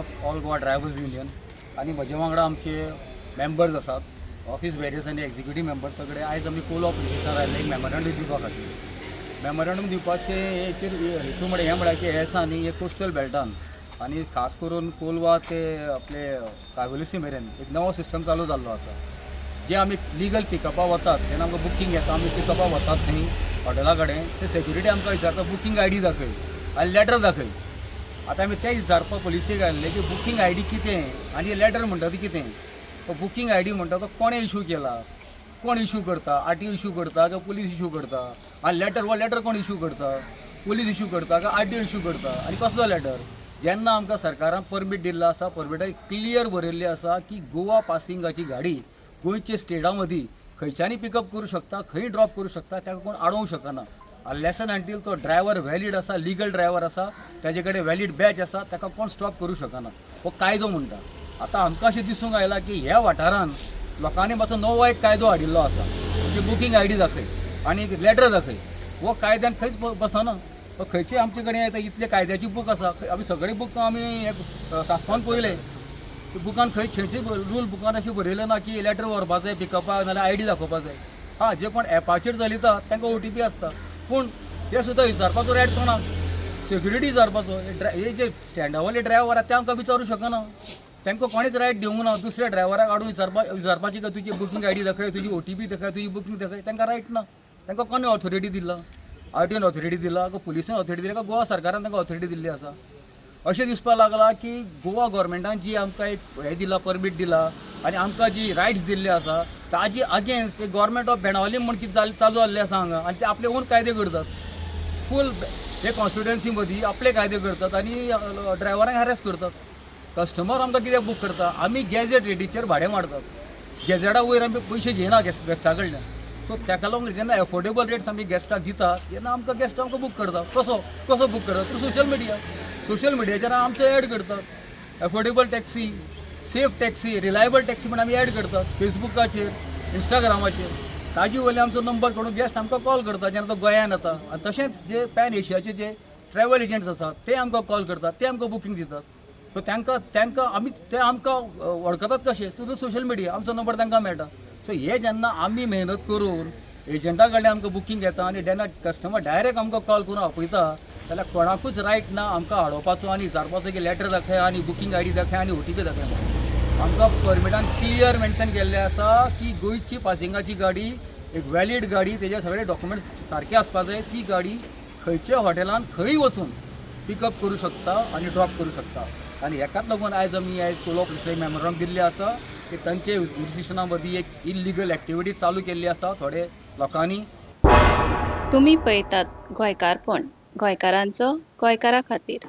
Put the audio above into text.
Of all Goa drivers union आणि म्हजे वांगडा आमचे मेंबर्स आसात, ऑफिस बॅरियर्स आनी एक्झिक्युटीव मेंबर्स सगळे आयज आमी कोला ऑफिसार स्टेशनार आयिल्ले एक मेमोरंडम दिवपा खातीर. मेमोरंडम दिवपाचे हेतू म्हळ्यार हें म्हळ्यार की हे दिसा न्ही एक कोस्टल बेल्टान आनी खास करून कोलवा ते आपले कावेलोसी मेरेन एक नवो सिस्टम चालू जाल्लो आसा. जे आमी लिगल पिकअपा वतात तेन्ना आमकां बुकींग येता, आमी पिकअपा वतात थंय हॉटेला कडेन, ते सेक्युरिटी आमकां विचारता बुकींग आय डी दाखय आनी लेटर दाखय. आतां आमी तें विचारपा पुलिसेक आयिल्ले की बुकींग आय डी कितें आनी लेटर म्हणटा ती कितें. तो बुकींग आय डी म्हणटा तो कोणें इशू केला, कोण इशू करता, आरटीओ इशू करता काय पुलीस इशू करता, आनी लेटर हो लेटर कोण इशू करता, पुलीस इशू करता काय आरटीओ इशू करता, आनी कसलो लेटर. जेन्ना आमकां सरकारान परमीट दिल्लो आसा, परमिटाक क्लियर बरयल्लें आसा की गोवा पासिंगाची गाडी गोंयचे स्टेटा मदीं खंयच्यानी पिकअप करूं शकता, खंय ड्रॉप करूं शकता, ताका कोण आडोवंक शकना. लेसन अंटील तो ड्रायव्हर वॅलीड आसा, लिगल ड्रायव्हर आसा, ताजे कडेन वॅलीड बॅच आसा, ताका कोण स्टॉप करूं शकना. हो कायदो म्हणटा. आतां आमकां अशें दिसूंक आयलां की ह्या वाठारान लोकांनी मातसो नवो एक कायदो हाडिल्लो आसा की बुकींग आय डी दाखय आनी एक लेटर दाखय. हो कायद्यान खंयच बसना. खंयचे आमचे कडेन येता इतले कायद्याची बूक आसा, आमी सगळे बूक आमी एक सांचपावन पळयले. बुकान खंयचे रूल बुकान अशें बरयलें ना की लेटर व्हरपाक जाय पिकअपाक नाल्यार आय डी दाखोवपाक जाय. हां, जे कोण एपाचेर चलयता तांकां OTP आसता, पूण ते सुद्दां विचारपाचो रेट कोणाक, सेक्युरिटी विचारपाचो. हे जे स्टँडावयले ड्रायव्हर आसा ते आमकां विचारूं शकना. तांकां कोणीच रायट दिवंक ना दुसऱ्या ड्रायव्हराक हाडून विचारपाची काय तुजी बुकींग आय डी दाखय, तुजी OTP दाखय, तुजी बुकींग दाखय. तांकां रायट ना. तांकां कोणें ऑथॉरिटी दिला, आरटीओन ऑथॉरिटी दिला काय पुलिसान ऑथॉरिटी दिला काय गोवा सरकारान तांकां ऑथॉरिटी दिल्ली आसा. अशें दिसपाक लागला की गोवा गव्हर्मेंटान जी आमकां एक हें दिला, परमीट दिला आनी आमकां जी रायट्स दिल्ले आसा ताजी अगेन्स्ट एक गव्हर्मेंट ऑफ बेनावलीम म्हण कितें चालू जाल्लें आसा हांगा, आनी ते आपले ओन कायदे करतात. फूल हे कॉन्स्टिट्युएन्सी मदीं आपले कायदे करतात आनी ड्रायव्हरांक हॅरेस करतात. कस्टमर आमकां कित्याक बूक करता, आमी गॅजेट रेटीचेर भाडें मारतात, गॅजेटा वयर आमी पयशे घेयना गेस्टा कडल्यान. सो ताका लागून जेन्ना एफोर्डेबल रेट्स आमी गेस्टाक दितात तेन्ना आमकां गेस्ट आमकां बूक करता. कसो बूक करता? थ्रू सोशल मिडियाचेर आमचो एड करतात. Affordable taxi, safe taxi, reliable taxi म्हण आमी एड करतात फेसबुकाचेर, इंस्टाग्रामाचेर. ताजे वयले आमचो नंबर काडून गेस्ट आमकां कॉल करता जेन्ना तो गोंयांत येता. आनी तशेंच जे पॅन एशियाचे जे ट्रॅव्हल एजंट्स आसात ते आमकां कॉल करतात, ते आमकां बुकींग दितात. सो तांकां आमी ते आमकां वळखतात कशें थ्रू सोशल मिडिया, आमचो नंबर तांकां मेळटा. सो हे जेन्ना आमी मेहनत करून एजंटा कडल्यान आमकां बुकींग येता आनी जेन्ना कस्टमर डायरेक्ट आमकां कॉल करून आपयता जाल्यार कोणाकूच रायट ना आमकां हाडोवपाचो आनी विचारपाचो की लेटर दाखय आनी बुकींग आय डी दाखय आनी OTP दाखय म्हणून. आमकां परमिटान क्लियर मेन्शन केल्लें आसा की गोंयची पासिंगाची गाडी एक वॅलीड गाडी, तेजे सगळे डॉक्युमेंट्स सारके आसपाक जाय. ती गाडी खंयच्या हॉटेलान खंय वचून पिकअप करूं शकता आनी ड्रॉप करूं शकता. आनी हेकाच लागून आयज कोला पुलिसाक मेमोरंडम दिल्लें आसा की तांचे जुरिस्डिक्शना मदीं एक इल्लिगल एक्टिविटी चालू केल्ली आसा थोडे लोकांनी. तुम्ही पळयतात गोंयकारपण, गोंयकारांचो गोंयकारा खातीर.